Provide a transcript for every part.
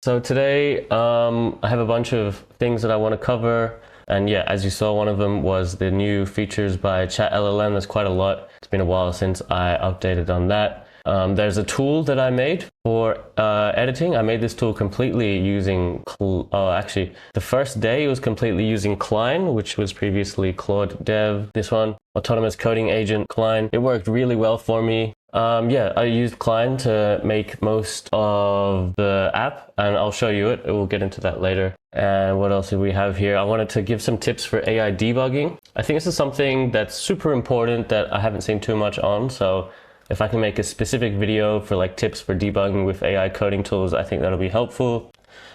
So today, I have a bunch of things that I want to cover. And yeah, as you saw, one of them was the new features by ChatLLM. There's quite a lot. It's been a while since I updated on that. There's a tool that I made for editing. I made this tool completely using, actually, the first day it was completely using Klein, which was previously Claude Dev. This one, Autonomous Coding Agent Klein. It worked really well for me. Yeah, I used Klein to make most of the app, and I'll show you it. We'll get into that later. And what else do we have here? I wanted to give some tips for AI debugging. I think this is something that's super important that I haven't seen too much on. So if I can make a specific video for like tips for debugging with AI coding tools, I think that'll be helpful.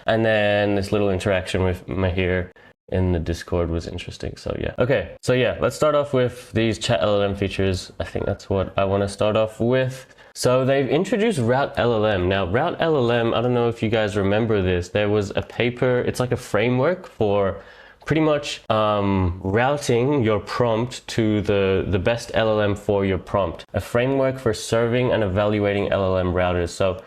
And then this little interaction with Mahir in the Discord was interesting. So yeah. Okay. So yeah, let's start off with these ChatLLM features. I think that's what I want to start off with. So they've introduced RouteLLM. Now, RouteLLM, I don't know if you guys remember this. There was a paper, it's like a framework for pretty much routing your prompt to the best LLM for your prompt. A framework for serving and evaluating LLM routers. So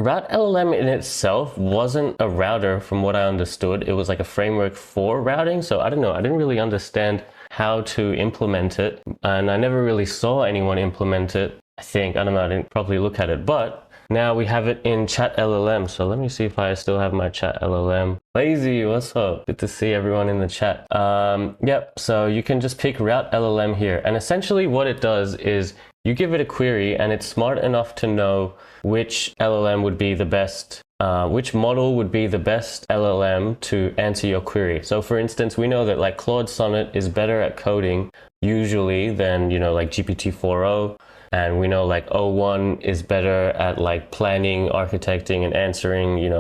RouteLLM in itself wasn't a router from what I understood. It was like a framework for routing. So I don't know, I didn't really understand how to implement it. And I never really saw anyone implement it. I don't know, I didn't probably look at it, but now we have it in ChatLLM. So let me see if I still have my ChatLLM. Lazy, what's up? Good to see everyone in the chat. Yep, so you can just pick RouteLLM here. And essentially what it does is you give it a query and it's smart enough to know which LLM would be the best, which model would be the best LLM to answer your query. So for instance, we know that like Claude Sonnet is better at coding usually than, like GPT-4o. And we know like O1 is better at like planning, architecting, and answering,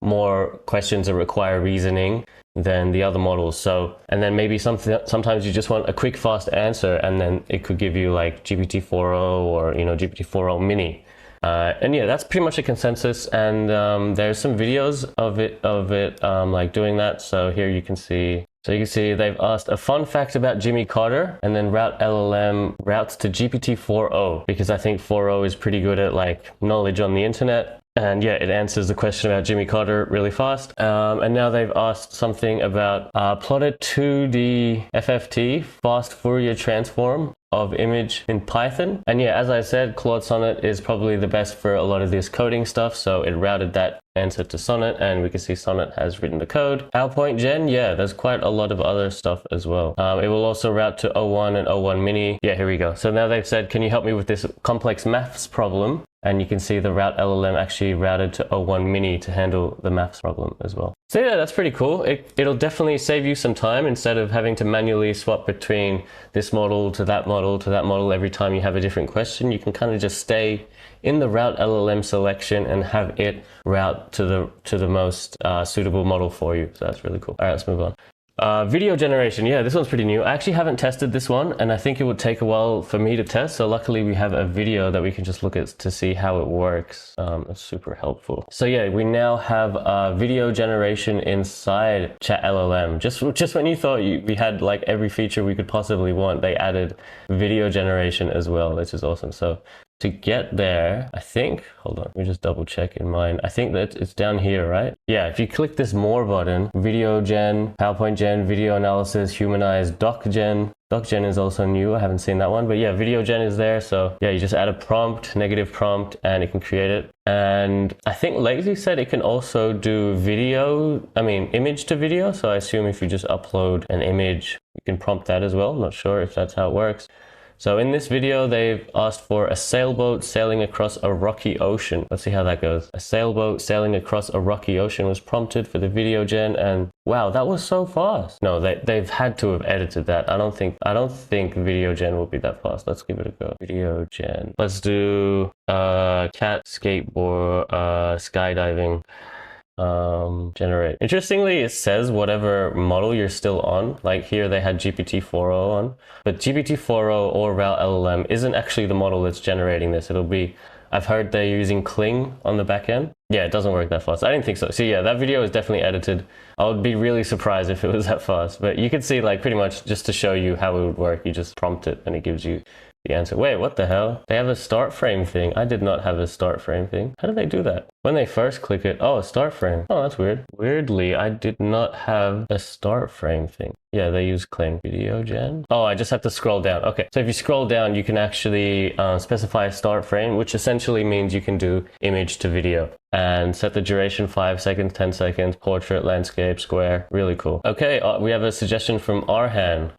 more questions that require reasoning than the other models. So, and then maybe sometimes you just want a quick, fast answer, and then it could give you like GPT-4o or, GPT-4o mini. And yeah, that's pretty much a consensus. And there's some videos of it like doing that. So here you can see. So you can see they've asked a fun fact about Jimmy Carter, and then RouteLLM routes to GPT-4o, because I think 4o is pretty good at like knowledge on the internet. And yeah, it answers the question about Jimmy Carter really fast. And now they've asked something about plotted 2D FFT, fast Fourier transform of image in Python. And yeah, as I said, Claude Sonnet is probably the best for a lot of this coding stuff. So it routed that answer to Sonnet, and we can see Sonnet has written the code. ImageGen, yeah, there's quite a lot of other stuff as well. It will also route to O1 and O1 mini. Yeah, here we go. So now they've said, can you help me with this complex maths problem? And you can see the RouteLLM actually routed to O1 mini to handle the maths problem as well. So yeah, that's pretty cool. It'll definitely save you some time instead of having to manually swap between this model to that model to that model every time you have a different question. You can kind of just stay in the RouteLLM selection and have it route to the most suitable model for you. So that's really cool. All right, let's move on. Video generation, yeah, this one's pretty new. I actually haven't tested this one, and I think it would take a while for me to test. So luckily we have a video that we can just look at to see how it works. That's super helpful. So yeah, we now have video generation inside ChatLLM. Just when you thought we had like every feature we could possibly want, they added video generation as well, which is awesome. So to get there, I think, hold on, let me just double check in mine. I think that it's down here, right? Yeah, if you click this more button, video gen, PowerPoint gen, video analysis, humanize, doc gen. Doc gen is also new, I haven't seen that one, but yeah, video gen is there. So yeah, you just add a prompt, negative prompt, and it can create it. And I think Lazy said it can also do image to video. So I assume if you just upload an image, you can prompt that as well. I'm not sure if that's how it works. So in this video, they've asked for a sailboat sailing across a rocky ocean. Let's see how that goes. A sailboat sailing across a rocky ocean was prompted for the video gen, and wow, that was so fast. No, they've had to have edited that. I don't think video gen will be that fast. Let's give it a go. Video gen. Let's do cat skateboard, skydiving. Generate. Interestingly, it says whatever model you're still on. Like here they had GPT-4o on, but GPT-4o or RouteLLM isn't actually the model that's generating this. It'll be, I've heard they're using Kling on the back end. Yeah, it doesn't work that fast. I didn't think so. So yeah, that video is definitely edited. I would be really surprised if it was that fast, but you could see like pretty much just to show you how it would work, you just prompt it and it gives you the answer. Wait, what the hell? They have a start frame thing. I did not have a start frame thing. How did they do that? When they first click it, oh, a start frame. Oh, that's weird. Weirdly, I did not have a start frame thing. Yeah, they use Kling. Video gen. Oh, I just have to scroll down. Okay, so if you scroll down, you can actually specify a start frame, which essentially means you can do image to video and set the duration 5 seconds, 10 seconds, portrait, landscape, square. Really cool. Okay, we have a suggestion from Arhan.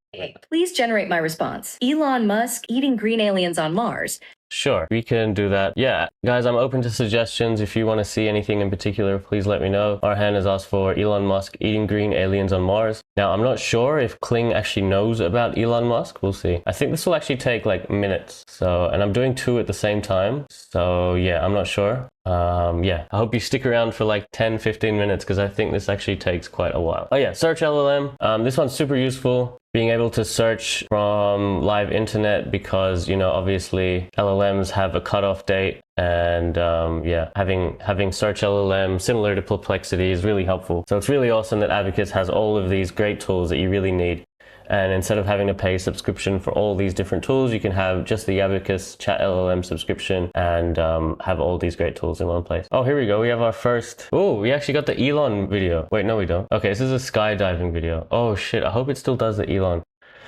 Please generate my response. Elon Musk eating green aliens on Mars. Sure, we can do that. Yeah, guys, I'm open to suggestions. If you want to see anything in particular, please let me know. Arhan has asked for Elon Musk eating green aliens on Mars. Now, I'm not sure if Kling actually knows about Elon Musk. We'll see. I think this will actually take like minutes. So, and I'm doing 2 at the same time. So yeah, I'm not sure. Yeah, I hope you stick around for like 10-15 minutes because I think this actually takes quite a while. Oh yeah, search LLM. This one's super useful. Being able to search from live internet because, you know, obviously LLMs have a cutoff date, and yeah, having search LLM similar to Perplexity is really helpful. So it's really awesome that Abacus has all of these great tools that you really need. And instead of having to pay a subscription for all these different tools, you can have just the Abacus ChatLLM subscription and have all these great tools in one place. Oh, here we go. We have our first. Oh, we actually got the Elon video. Wait, no, we don't. Okay, this is a skydiving video. Oh shit, I hope it still does the Elon.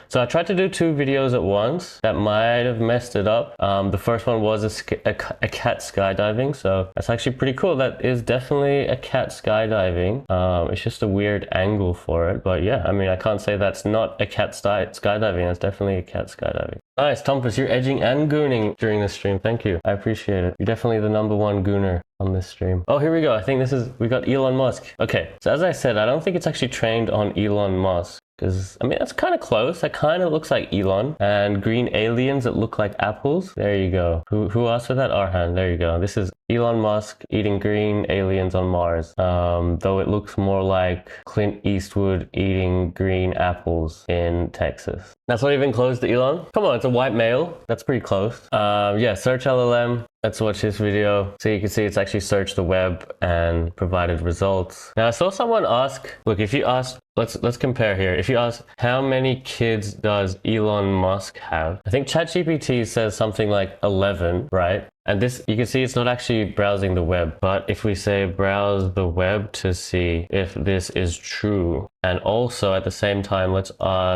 So I tried to do 2 videos at once. That might have messed it up. The first one was a cat skydiving, so that's actually pretty cool. That is definitely a cat skydiving. It's just a weird angle for it, but yeah, I mean, I can't say that's not a cat skydiving. That's definitely a cat skydiving. Nice, Tompus, you're edging and gooning during this stream. Thank you. I appreciate it. You're definitely the #1 gooner on this stream. Oh, here we go. I think we got Elon Musk. Okay, so as I said, I don't think it's actually trained on Elon Musk. Because, I mean, that's kind of close. That kind of looks like Elon. And green aliens that look like apples. There you go. Who asked for that? Arhan. There you go. This is Elon Musk eating green aliens on Mars. Though it looks more like Clint Eastwood eating green apples in Texas. That's not even close to Elon. Come on, it's a white male. That's pretty close. Yeah, search LLM. Let's watch this video. So you can see it's actually searched the web and provided results. Now I saw someone ask, look, if you ask, let's compare here. If you ask, how many kids does Elon Musk have? I think ChatGPT says something like 11, right? And this, you can see it's not actually browsing the web, but if we say browse the web to see if this is true, and also at the same time, let's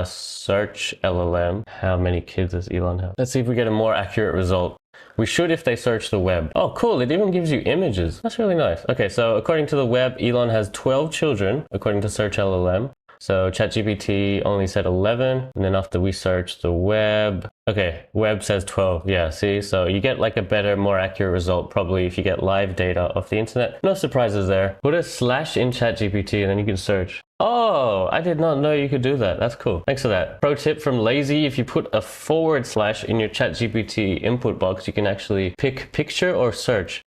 search LLM, how many kids does Elon have? Let's see if we get a more accurate result. We should if they search the web. Oh, cool. It even gives you images. That's really nice. Okay, so according to the web, Elon has 12 children, according to Search LLM. So ChatGPT only said 11. And then after we search the web, okay, web says 12. Yeah, see? So you get like a better, more accurate result probably if you get live data off the internet. No surprises there. Put a slash in ChatGPT and then you can search. Oh, I did not know you could do that. That's cool. Thanks for that. Pro tip from Lazy, if you put a / in your ChatGPT input box, you can actually pick picture or search.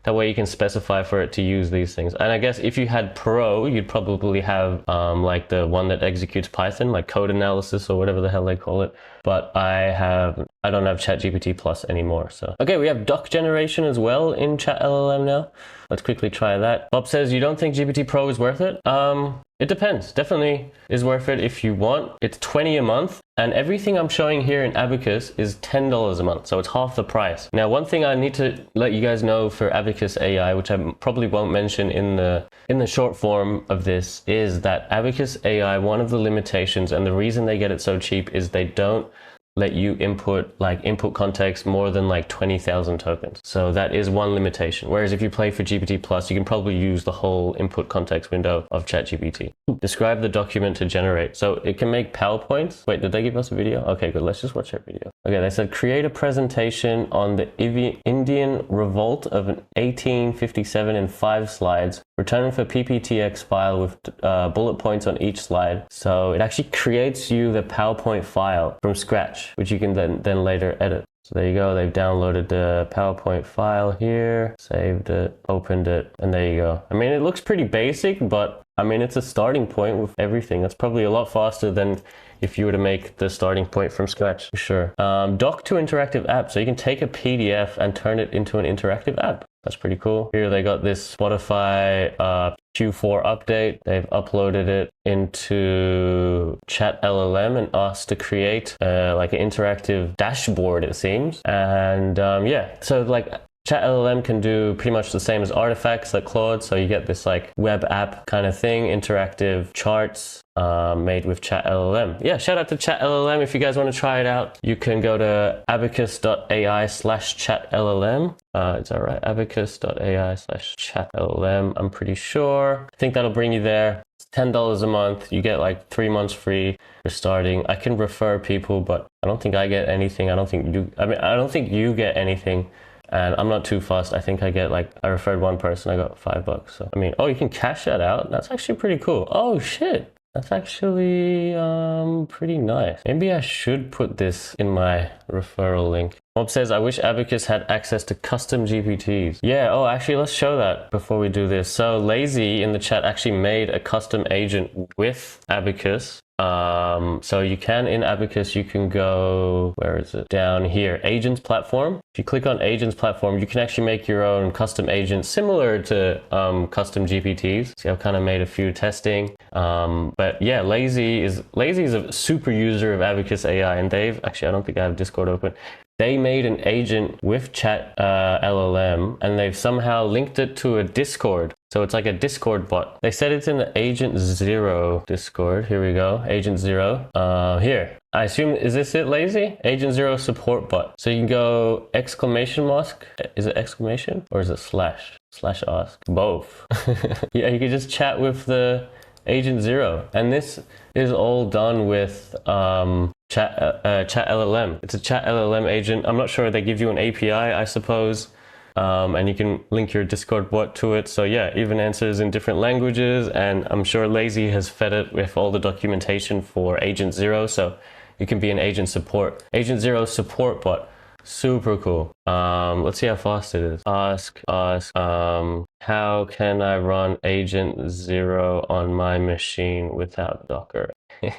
That way you can specify for it to use these things. And I guess if you had Pro, you'd probably have like the one that executes Python, like code analysis or whatever the hell they call it. But I don't have ChatGPT Plus anymore. So okay, we have doc generation as well in ChatLLM now. Let's quickly try that. Bob says, you don't think GPT Pro is worth it? It depends. Definitely is worth it if you want. It's $20 a month. And everything I'm showing here in Abacus is $10 a month. So it's half the price. Now, one thing I need to let you guys know for Abacus AI, which I probably won't mention in the short form of this, is that Abacus AI, one of the limitations and the reason they get it so cheap is they don't let you input context more than like 20,000 tokens. So that is one limitation. Whereas if you play for GPT Plus, you can probably use the whole input context window of ChatGPT. Describe the document to generate. So it can make PowerPoints. Wait, did they give us a video? Okay, good. Let's just watch that video. Okay, they said create a presentation on the Indian revolt of 1857 in 5 slides. Return for PPTX file with bullet points on each slide. So it actually creates you the PowerPoint file from scratch, which you can then later edit. So there you go. They've downloaded the PowerPoint file here, saved it, opened it, and there you go. I mean, it looks pretty basic, but I mean, it's a starting point with everything. That's probably a lot faster than if you were to make the starting point from scratch, for sure. Doc to interactive app. So you can take a PDF and turn it into an interactive app. That's pretty cool. Here they got this Spotify Q4 update. They've uploaded it into ChatLLM and asked to create like an interactive dashboard, it seems. And yeah, so like ChatLLM can do pretty much the same as artifacts like Claude. So you get this like web app kind of thing, interactive charts made with ChatLLM. Yeah, shout out to ChatLLM. If you guys want to try it out, you can go to abacus.ai/ChatLLM. Is that right? abacus.ai/ChatLLM. I'm pretty sure. I think that'll bring you there. It's $10 a month. You get like 3 months free for starting. I can refer people, but I don't think I get anything. I don't think you get anything. And I'm not too fussed. I think I get like, I referred one person, I got $5. So, I mean, oh, you can cash that out. That's actually pretty cool. Oh shit. That's actually pretty nice. Maybe I should put this in my referral link. Mob says, I wish Abacus had access to custom GPTs. Yeah, oh, actually, let's show that before we do this. So Lazy in the chat actually made a custom agent with Abacus. So you can, in Abacus, you can go, where is it? Down here, Agents Platform. If you click on Agents Platform, you can actually make your own custom agents similar to custom GPTs. See, I've kind of made a few testing. But yeah, Lazy is a super user of Abacus AI, and they've, actually, I don't think I have Discord open. They made an agent with ChatLLM, and they've somehow linked it to a Discord. So it's like a Discord bot. They said it's in the Agent Zero Discord. Here we go, Agent Zero. Here, I assume, is this it, Lazy? Agent Zero support bot. So you can go exclamation mask. Is it exclamation or is it slash ask? Both. Yeah, you can just chat with the Agent Zero. And this is all done with ChatLLM. It's a ChatLLM agent. I'm not sure, they give you an API, I suppose. And you can link your Discord bot to it. So yeah, even answers in different languages. And I'm sure Lazy has fed it with all the documentation for Agent Zero. So you can be an Agent Zero support bot. Super cool. Let's see how fast it is. Ask, how can I run Agent Zero on my machine without Docker?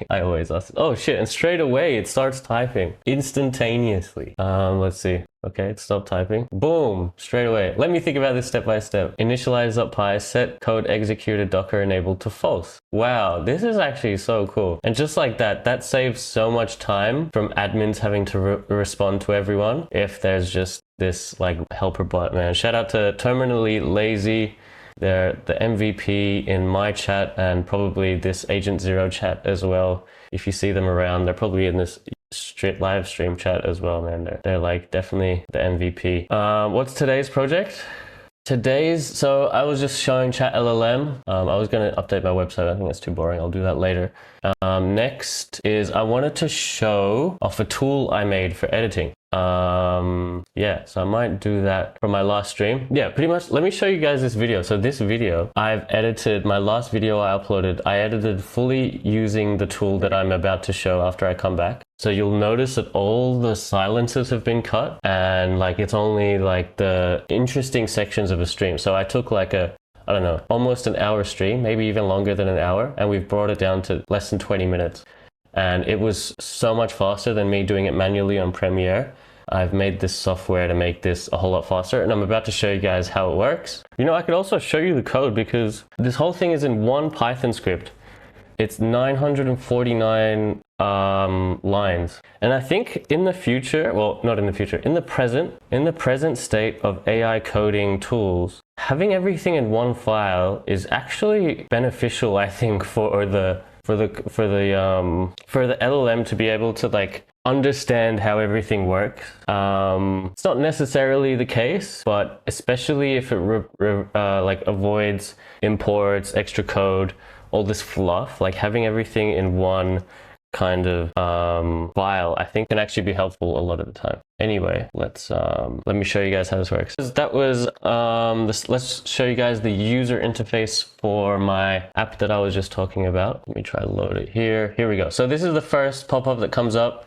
I always ask. Oh shit, and straight away it starts typing instantaneously. Let's see. Okay, it stopped typing. Boom, straight away. Let me think about this step by step. Initialize.py, set code executed Docker enabled to false. Wow, this is actually so cool. And just like that, that saves so much time from admins having to respond to everyone if there's just this like helper bot, man. Shout out to Terminally Lazy. They're the MVP in my chat and probably this Agent Zero chat as well. If you see them around, they're probably in this live stream chat as well, man. They're like definitely the MVP. What's today's project? So I was just showing ChatLLM. I was going to update my website. I think that's too boring. I'll do that later. Next is I wanted to show off a tool I made for editing. Yeah, so I might do that for my last stream. Yeah, pretty much. Let me show you guys this video. So this video, I've edited my last video I uploaded. I edited fully using the tool that I'm about to show after I come back. So you'll notice that all the silences have been cut and like it's only like the interesting sections of a stream. So I took like I don't know, almost an hour stream, maybe even longer than an hour, and we've brought it down to less than 20 minutes. And it was so much faster than me doing it manually on Premiere. I've made this software to make this a whole lot faster, and I'm about to show you guys how it works. You know, I could also show you the code because this whole thing is in one Python script. It's 949 lines. And I think in the future, well, not in the future, in the present state of AI coding tools, having everything in one file is actually beneficial, I think, for the LLM to be able to like understand how everything works. It's not necessarily the case, but especially if it like avoids imports, extra code, all this fluff, like having everything in one kind of file, I think can actually be helpful a lot of the time. Anyway, let me show you guys how this works. That was let's show you guys the user interface for my app that I was just talking about. Let me try to load it here. Here we go. So this is the first pop-up that comes up.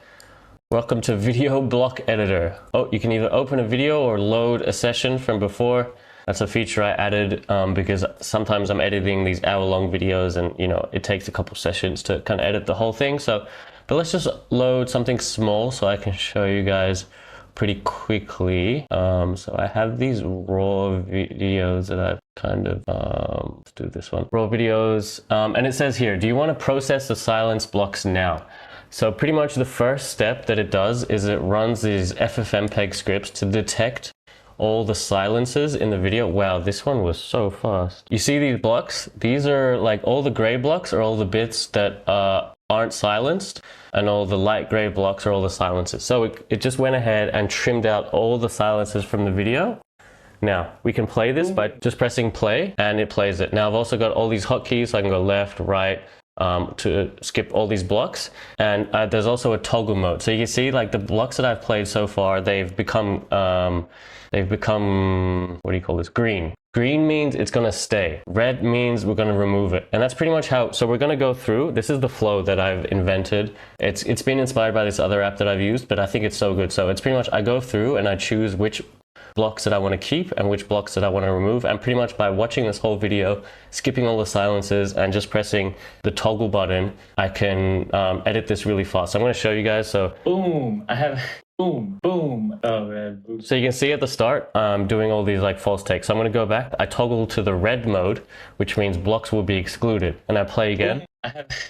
Welcome to Video Block Editor. Oh, you can either open a video or load a session from before. That's a feature I added because sometimes I'm editing these hour-long videos and, you know, it takes a couple sessions to kind of edit the whole thing. So, but let's just load something small so I can show you guys pretty quickly. So I have these raw videos that I've kind of, let's do this one. Raw videos, and it says here, do you want to process the silence blocks now? So pretty much the first step that it does is it runs these FFmpeg scripts to detect all the silences in the video. Wow, this one was so fast. You see these blocks? These are like all the gray blocks are all the bits that aren't silenced, and all the light gray blocks are all the silences. So it just went ahead and trimmed out all the silences from the video. Now we can play this by just pressing play, and it plays it. Now I've also got all these hotkeys, so I can go left, right, to skip all these blocks, and there's also a toggle mode. So you can see like the blocks that I've played so far, they've become what do you call this? Green. Green means it's gonna stay. Red means we're gonna remove it. And that's pretty much how, so we're gonna go through, this is the flow that I've invented. It's been inspired by this other app that I've used, but I think it's so good. So it's pretty much, I go through and I choose which blocks that I want to keep and which blocks that I want to remove, and pretty much by watching this whole video, skipping all the silences and just pressing the toggle button, I can edit this really fast. So I'm going to show you guys. So boom, I have boom, boom. Oh man. Boom. So you can see at the start, doing all these like false takes. So I'm going to go back. I toggle to the red mode, which means blocks will be excluded, and I play again.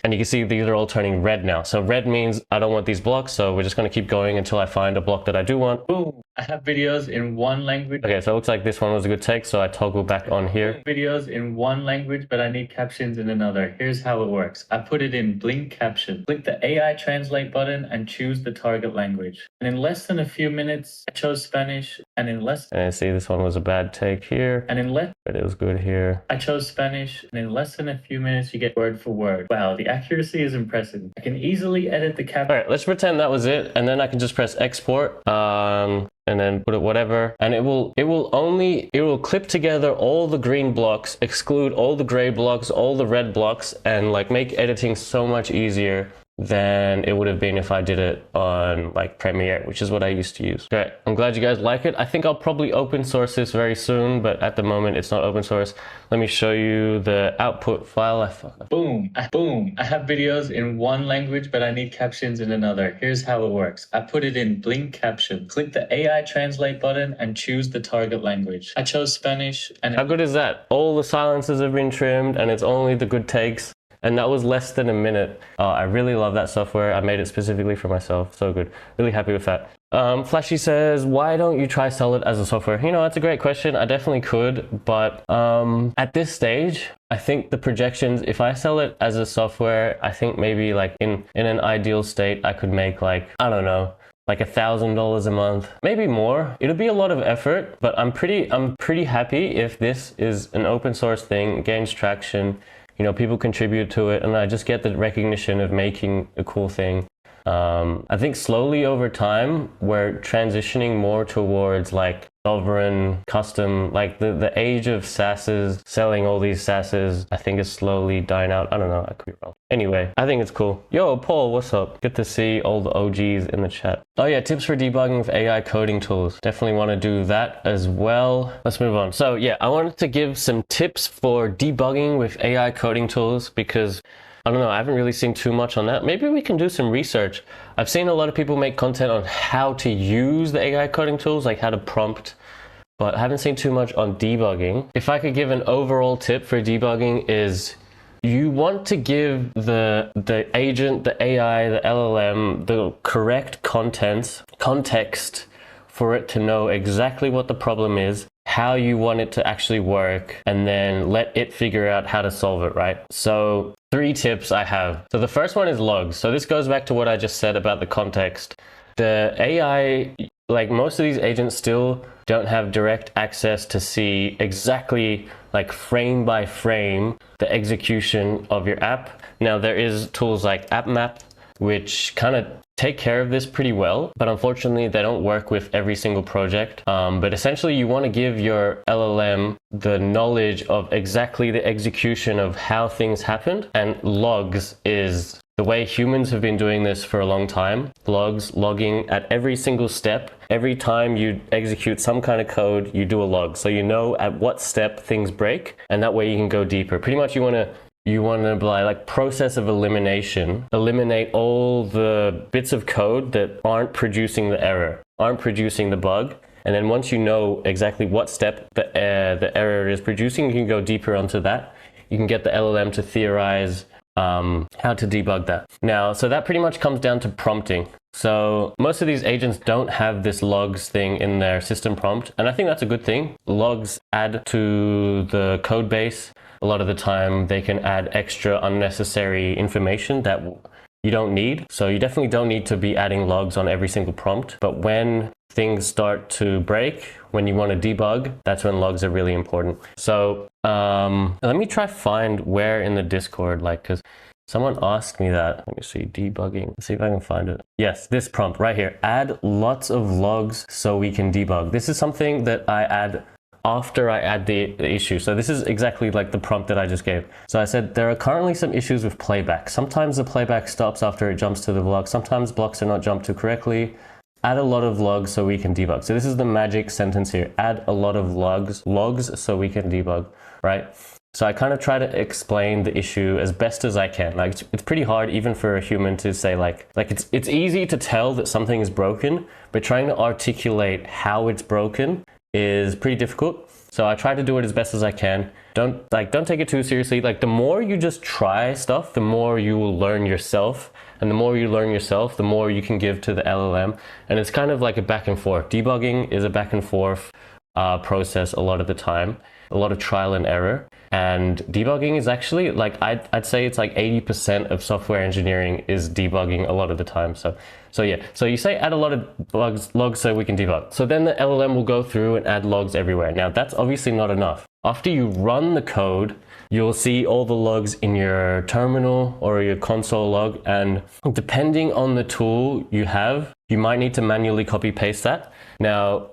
And you can see these are all turning red now. So red means I don't want these blocks, so we're just going to keep going until I find a block that I do want. Boom! I have videos in one language. Okay, so it looks like this one was a good take, so I toggle back on here. Videos in one language, but I need captions in another. Here's how it works. I put it in blink caption. Click the AI translate button and choose the target language. And in less than a few minutes, I chose Spanish, and in less... And see, this one was a bad take here. And in less... But it was good here. I chose Spanish, and in less than a few minutes, you get word for word. Wow, the accuracy is impressive. I can easily edit the caption. All right, let's pretend that was it, and then I can just press export, and then put it whatever, and it will clip together all the green blocks, exclude all the gray blocks, all the red blocks, and like make editing so much easier than it would have been if I did it on like Premiere, which is what I used to use. Great, I'm glad you guys like it. I think I'll probably open source this very soon, but at the moment it's not open source. Let me show you the output file. Boom, boom. I have videos in one language, but I need captions in another. Here's how it works. I put it in blink caption. Click the AI translate button and choose the target language. I chose Spanish. And how good is that? All the silences have been trimmed, and it's only the good takes. And that was less than a minute. I really love that software. I made it specifically for myself. So good. Really happy with that. Flashy says, why don't you try sell it as a software? You know, that's a great question. I definitely could, but at this stage, I think the projections, if I sell it as a software, I think maybe like in an ideal state, I could make like, I don't know, like $1,000 a month, maybe more. It'll be a lot of effort, but I'm pretty happy if this is an open source thing, gains traction. You know, people contribute to it, and I just get the recognition of making a cool thing. I think slowly over time, we're transitioning more towards like sovereign, custom, like the age of SaaSes, selling all these SaaSes, I think is slowly dying out. I don't know, I could be wrong. Anyway, I think it's cool. Yo, Paul, what's up? Good to see all the OGs in the chat. Oh yeah, tips for debugging with AI coding tools. Definitely want to do that as well. Let's move on. So yeah, I wanted to give some tips for debugging with AI coding tools because I don't know, I haven't really seen too much on that. Maybe we can do some research. I've seen a lot of people make content on how to use the AI coding tools, like how to prompt, but I haven't seen too much on debugging. If I could give an overall tip for debugging is you want to give the agent, the AI, the LLM, the correct context for it to know exactly what the problem is, how you want it to actually work, and then let it figure out how to solve it, right? So 3 tips I have. So the first one is logs. So this goes back to what I just said about the context. The AI, like most of these agents still don't have direct access to see exactly like frame by frame the execution of your app. Now there is tools like AppMap, which kind of take care of this pretty well, but unfortunately they don't work with every single project. But essentially you want to give your LLM the knowledge of exactly the execution of how things happened, and logs is the way humans have been doing this for a long time. Logging at every single step. Every time you execute some kind of code, you do a log. So you know at what step things break, and that way you can go deeper. Pretty much you want you want to like process of elimination, eliminate all the bits of code that aren't producing the error, aren't producing the bug. And then once you know exactly what step the error is producing, you can go deeper onto that. You can get the LLM to theorize how to debug that. Now, so that pretty much comes down to prompting. So most of these agents don't have this logs thing in their system prompt, and I think that's a good thing. Logs add to the code base. A lot of the time they can add extra unnecessary information that you don't need. So you definitely don't need to be adding logs on every single prompt. But when things start to break, when you want to debug, that's when logs are really important. So let me try find where in the Discord, like, because someone asked me that. Let me see, debugging. Let's see if I can find it. Yes, this prompt right here. Add lots of logs so we can debug. This is something that I add after I add the issue. So this is exactly like the prompt that I just gave. So I said, there are currently some issues with playback. Sometimes the playback stops after it jumps to the block. Sometimes blocks are not jumped to correctly. Add a lot of logs so we can debug. So this is the magic sentence here. Add a lot of logs so we can debug, right? So I kind of try to explain the issue as best as I can. Like it's pretty hard even for a human to say like it's easy to tell that something is broken, but trying to articulate how it's broken is pretty difficult. So I try to do it as best as I can. Don't take it too seriously. Like the more you just try stuff, the more you will learn yourself. And the more you learn yourself, the more you can give to the LLM. And it's kind of like a back and forth. Debugging is a back and forth process a lot of the time, a lot of trial and error. And debugging is actually like, I'd say it's like 80% of software engineering is debugging a lot of the time. So yeah, so you say add a lot of logs so we can debug. So then the LLM will go through and add logs everywhere. Now that's obviously not enough. After you run the code, you'll see all the logs in your terminal or your console log. And depending on the tool you have, you might need to manually copy paste that. Now,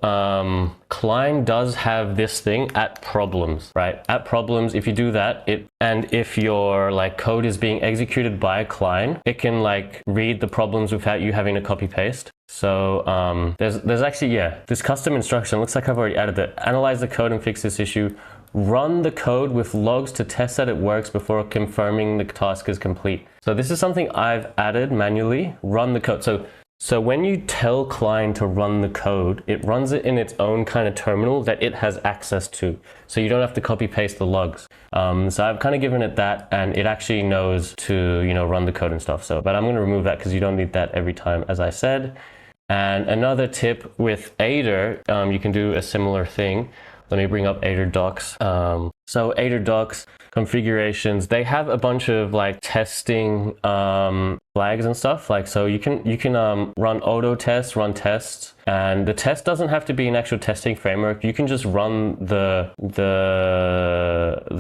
Klein does have this thing at problems, right? At problems, if you do that, and if your like code is being executed by Klein, it can like read the problems without you having to copy paste. So there's actually, yeah, this custom instruction, looks like I've already added it. Analyze the code and fix this issue. Run the code with logs to test that it works before confirming the task is complete. So this is something I've added manually. Run the code. So when you tell Klein to run the code, it runs it in its own kind of terminal that it has access to. So you don't have to copy paste the logs. So I've kind of given it that, and it actually knows to, run the code and stuff. So, but I'm going to remove that because you don't need that every time, as I said. And another tip with Aider, you can do a similar thing. Let me bring up Aider docs. So Aider docs configurations, they have a bunch of like testing flags and stuff. Like, so you can run auto tests, run tests, and the test doesn't have to be an actual testing framework. You can just run the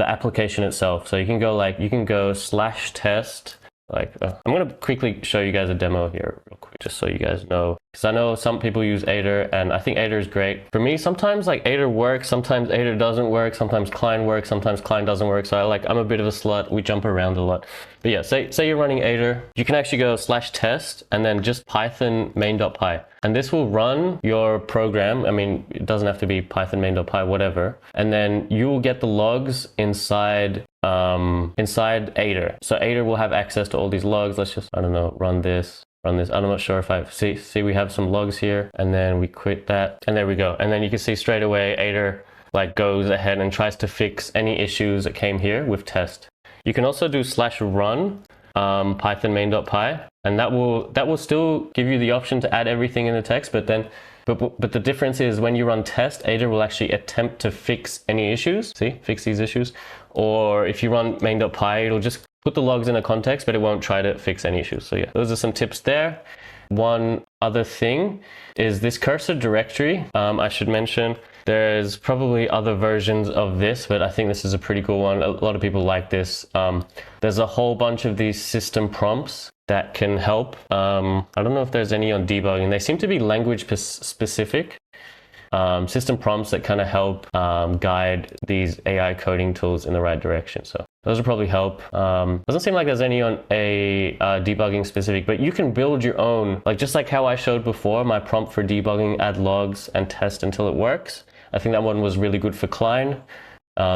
application itself. So you can go /test. I'm going to quickly show you guys a demo here real quick, just so you guys know. Because I know some people use Aider, and I think Aider is great. For me, sometimes like Aider works, sometimes Aider doesn't work, sometimes Klein works, sometimes Klein doesn't work. So I'm a bit of a slut. We jump around a lot. But yeah, say you're running Aider, you can actually go /test and then just Python main.py. And this will run your program. I mean, it doesn't have to be Python main.py, whatever. And then you will get the logs inside Aider. So Aider will have access to all these logs. Let's just, I don't know, run this. I'm not sure if I see we have some logs here, and then we quit that, and there we go. And then you can see straight away Aider like goes ahead and tries to fix any issues that came here with test. You can also do /run Python main.py, and that will still give you the option to add everything in the text, but the difference is when you run test, Aider will actually attempt to fix any issues. See, fix these issues. Or if you run main.py, it'll just put the logs in a context, but it won't try to fix any issues. So yeah, those are some tips there. One other thing is this cursor directory. I should mention there's probably other versions of this, but I think this is a pretty cool one. A lot of people like this. There's a whole bunch of these system prompts that can help. I don't know if there's any on debugging. They seem to be language specific. System prompts that kind of help guide these AI coding tools in the right direction. So those will probably help. Doesn't seem like there's any on a debugging specific, but you can build your own, just like how I showed before, my prompt for debugging, add logs and test until it works. I think that one was really good for Klein.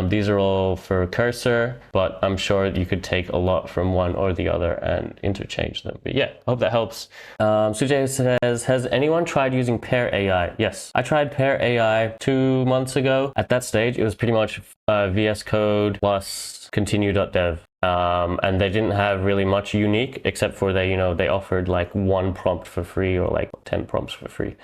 These are all for Cursor, but I'm sure you could take a lot from one or the other and interchange them. But yeah, I hope that helps. Sujay says, has anyone tried using PearAI? Yes, I tried PearAI 2 months ago. At that stage, it was pretty much VS Code plus continue.dev. And they didn't have really much unique, except for they offered like 1 prompt for free or like 10 prompts for free.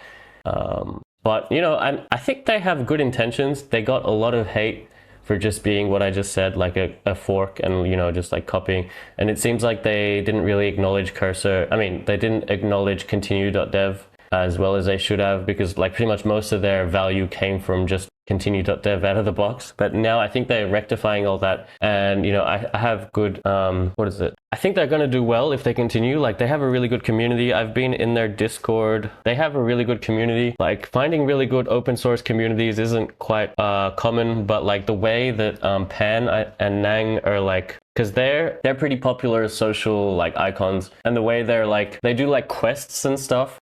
But I think they have good intentions. They got a lot of hate for just being what I just said, like a fork and, just like copying. And it seems like they didn't really acknowledge Cursor. I mean, they didn't acknowledge continue.dev as well as they should have, because like pretty much most of their value came from just continue.dev out of the box. But now I think they're rectifying all that. And, I have good, I think they're going to do well if they continue. Like, they have a really good community. I've been in their Discord. They have a really good community. Like, finding really good open source communities isn't quite common, but like the way that Pan and Nang are like, because they're pretty popular social like icons, and the way they do like quests and stuff.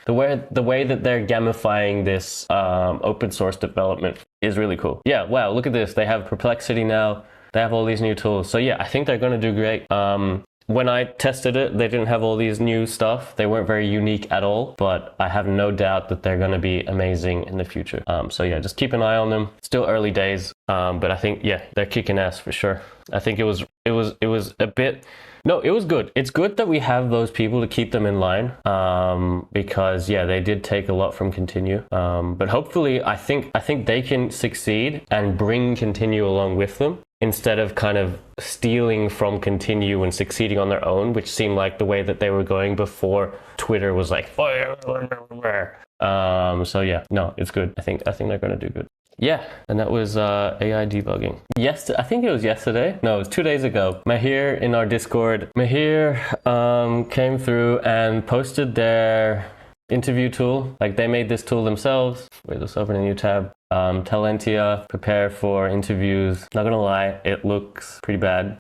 The way that they're gamifying this open source development is really cool. Yeah, wow, look at this. They have Perplexity now. They have all these new tools. So yeah, I think they're going to do great. When I tested it, they didn't have all these new stuff. They weren't very unique at all, but I have no doubt that they're going to be amazing in the future. So yeah, just keep an eye on them. Still early days, but I think, yeah, they're kicking ass for sure. I think it was a bit... No, it was good. It's good that we have those people to keep them in line, because yeah, they did take a lot from Continue. But hopefully, I think they can succeed and bring Continue along with them, instead of kind of stealing from Continue and succeeding on their own, which seemed like the way that they were going before Twitter was like, so yeah, no, it's good. I think they're going to do good. Yeah, and that was AI debugging. I think it was yesterday. No, it was 2 days ago. Mahir in our Discord. Mahir came through and posted their interview tool. Like, they made this tool themselves. Wait, let's open a new tab. Talentia, prepare for interviews. Not gonna lie, it looks pretty bad.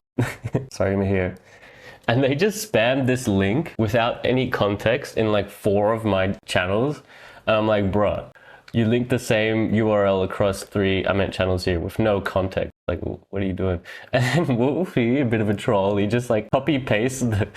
Sorry, Mahir. And they just spammed this link without any context in like 4 of my channels. And I'm like, bruh, you linked the same URL across 3, channels here with no context. Like, what are you doing? And then Wolfie, a bit of a troll, he just like copy paste the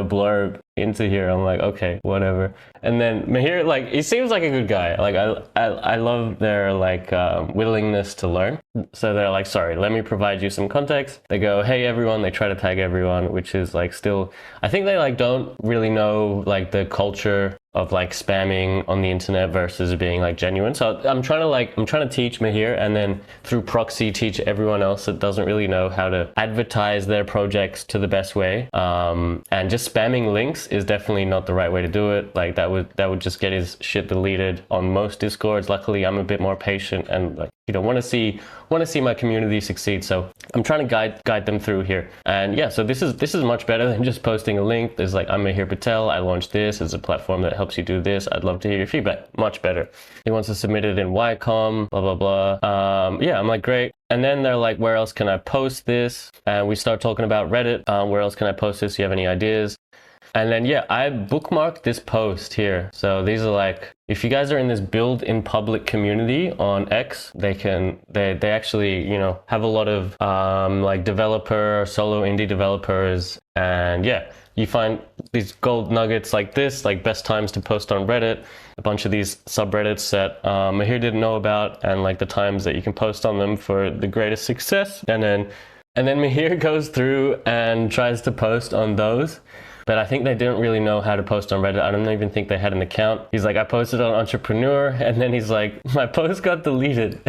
blurb into here. I'm like, okay, whatever. And then Mahir, like, he seems like a good guy. Like, I love their like willingness to learn. So they're like, sorry, let me provide you some context. They go, hey everyone. They try to tag everyone, which is like still, I think they like don't really know like the culture of like spamming on the internet versus being like genuine. So I'm trying to teach Mahir, and then through proxy teach everyone else that doesn't really know how to advertise their projects to the best way. And just spamming links is definitely not the right way to do it. Like, that would just get his shit deleted on most Discords. Luckily, I'm a bit more patient and like, want to see my community succeed. So I'm trying to guide them through here. And yeah, so this is much better than just posting a link. There's like, I'm Mahir Patel, I launched this as a platform that helps you do this. I'd love to hear your feedback. Much better. He wants to submit it in YCOM, blah, blah, blah. Yeah, I'm like, great. And then they're like, where else can I post this? And we start talking about Reddit. Where else can I post this? Do you have any ideas? And then, yeah, I bookmarked this post here. So these are like, if you guys are in this build in public community on X, they actually, have a lot of like developer, solo indie developers. And yeah, you find these gold nuggets like this, like best times to post on Reddit, a bunch of these subreddits that Mahir didn't know about, and like the times that you can post on them for the greatest success. And then Mahir goes through and tries to post on those. But I think they didn't really know how to post on Reddit. I don't even think they had an account. He's like, I posted on Entrepreneur, and then he's like, my post got deleted.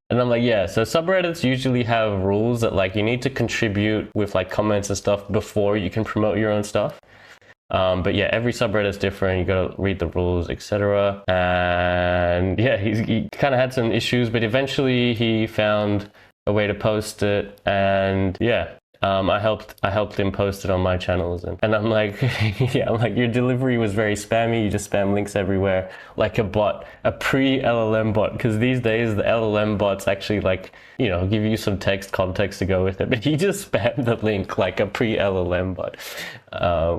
And I'm like, yeah, so subreddits usually have rules that like you need to contribute with like comments and stuff before you can promote your own stuff. But yeah, every subreddit's different. You gotta read the rules, etc. And yeah, he kind of had some issues, but eventually he found a way to post it. And yeah, I helped him post it on my channels, and I'm like, yeah, I'm like, your delivery was very spammy. You just spam links everywhere, like a bot, a pre-LLM bot. Because these days the LLM bots actually like, give you some text context to go with it. But he just spammed the link like a pre-LLM bot,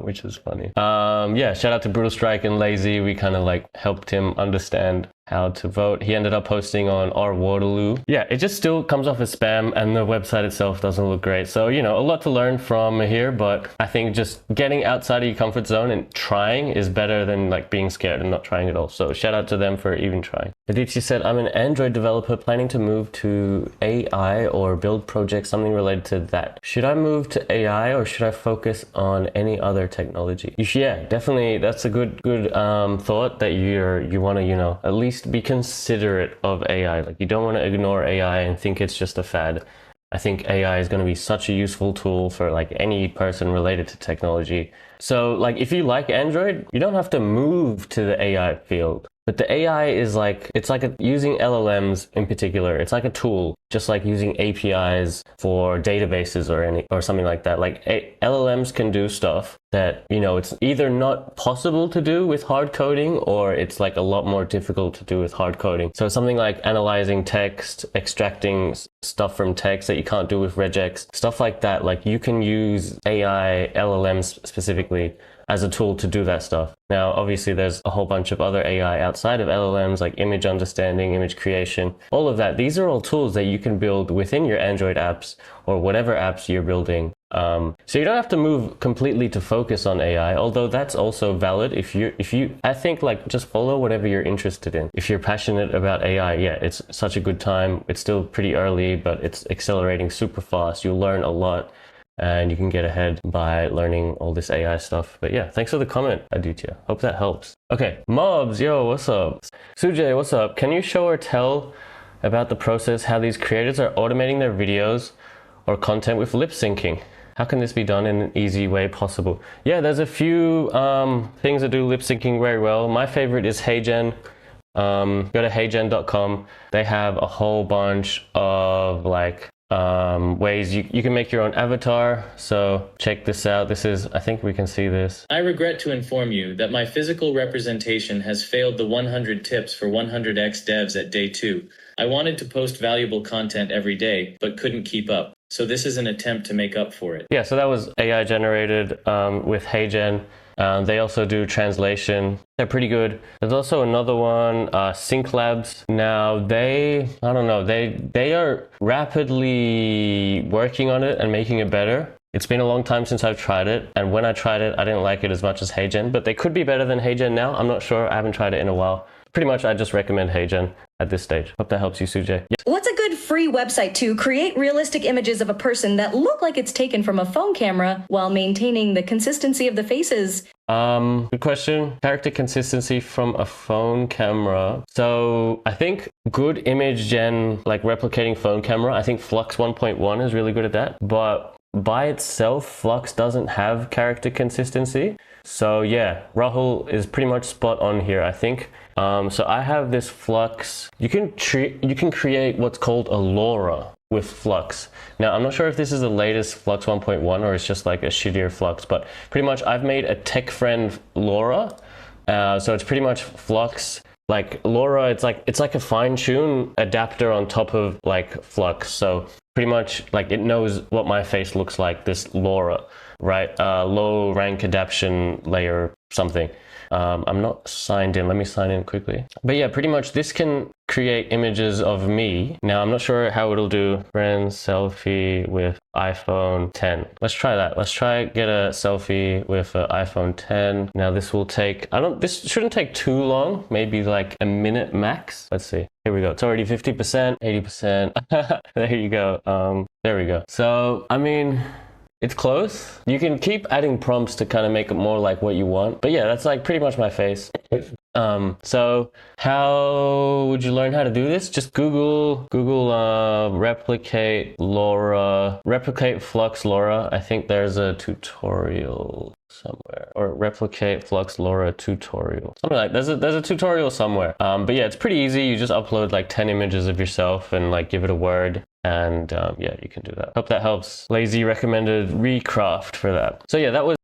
which is funny. Yeah, shout out to Brutal Strike and Lazy. We kind of like helped him understand how to vote. He ended up posting on our Waterloo. Yeah, it just still comes off as spam and the website itself doesn't look great. So, you know, a lot to learn from here, but I think just getting outside of your comfort zone and trying is better than like being scared and not trying at all. So shout out to them for even trying. Aditya said, I'm an Android developer planning to move to AI or build projects, something related to that. Should I move to AI or should I focus on any other technology? Yeah, definitely. That's a good thought that you want to, you know, at least be considerate of AI. Like you don't want to ignore AI and think it's just a fad. I think AI is going to be such a useful tool for like any person related to technology. So like if you like Android, you don't have to move to the AI field. But the AI is like, it's like using LLMs in particular. It's like a tool, just like using APIs for databases or something like that. Like LLMs can do stuff that, you know, it's either not possible to do with hard coding or it's like a lot more difficult to do with hard coding. So something like analyzing text, extracting stuff from text that you can't do with regex, stuff like that. Like you can use AI, LLMs specifically, as a tool to do that stuff. Now, obviously, there's a whole bunch of other AI outside of LLMs, like image understanding, image creation, all of that. These are all tools that you can build within your Android apps or whatever apps you're building. So you don't have to move completely to focus on AI, although that's also valid. I think like just follow whatever you're interested in. If you're passionate about AI, yeah, it's such a good time. It's still pretty early, but it's accelerating super fast. You'll learn a lot. And you can get ahead by learning all this AI stuff. But yeah, thanks for the comment, Aditya. Hope that helps. Okay, Mobs, yo, what's up? Sujay, what's up? Can you show or tell about the process how these creators are automating their videos or content with lip syncing? How can this be done in an easy way possible? Yeah, there's a few things that do lip syncing very well. My favorite is HeyGen. Go to heygen.com. They have a whole bunch of like ways you can make your own avatar. So check this out. This is, I think we can see this. I regret to inform you that my physical representation has failed the 100 tips for 100x devs at day 2. I wanted to post valuable content every day, but couldn't keep up. So this is an attempt to make up for it. Yeah, so that was AI generated with HeyGen. They also do translation. They're pretty good. There's also another one, Sync Labs. Now they are rapidly working on it and making it better. It's been a long time since I've tried it, and when I tried it, I didn't like it as much as HeyGen, but they could be better than HeyGen now. I'm not sure. I haven't tried it in a while. Pretty much, I just recommend HeyGen at this stage. Hope that helps you, Sujay. Yeah. What's a good free website to create realistic images of a person that look like it's taken from a phone camera while maintaining the consistency of the faces? Good question. Character consistency from a phone camera. So I think good ImageGen, like replicating phone camera, I think Flux 1.1 is really good at that. But by itself, Flux doesn't have character consistency. So yeah, Rahul is pretty much spot on here, I think. So I have this Flux. You can create what's called a LoRa with Flux. Now, I'm not sure if this is the latest Flux 1.1 or it's just like a shittier Flux, but pretty much I've made a Techfren LoRa. So it's pretty much Flux. Like LoRa, it's like a fine-tune adapter on top of like Flux. So pretty much like it knows what my face looks like, this LoRa, right? Low rank adaptation layer something. I'm not signed in. Let me sign in quickly. But yeah, pretty much this can create images of me. Now, I'm not sure how it'll do. Friend selfie with iPhone 10. Let's try that. Let's try get a selfie with an iPhone 10. Now this will take, this shouldn't take too long. Maybe like a minute max. Let's see. Here we go. It's already 50%, 80%. There you go. There we go. So, I mean, it's close. You can keep adding prompts to kind of make it more like what you want. But yeah, that's like pretty much my face. So how would you learn how to do this? Just Google replicate LoRa, replicate Flux LoRa. I think there's a tutorial somewhere, or replicate Flux LoRa tutorial. Something like there's a tutorial somewhere. But yeah, it's pretty easy. You just upload like 10 images of yourself and like give it a word. And yeah, you can do that. Hope that helps. Lazy recommended Recraft for that. So yeah, that was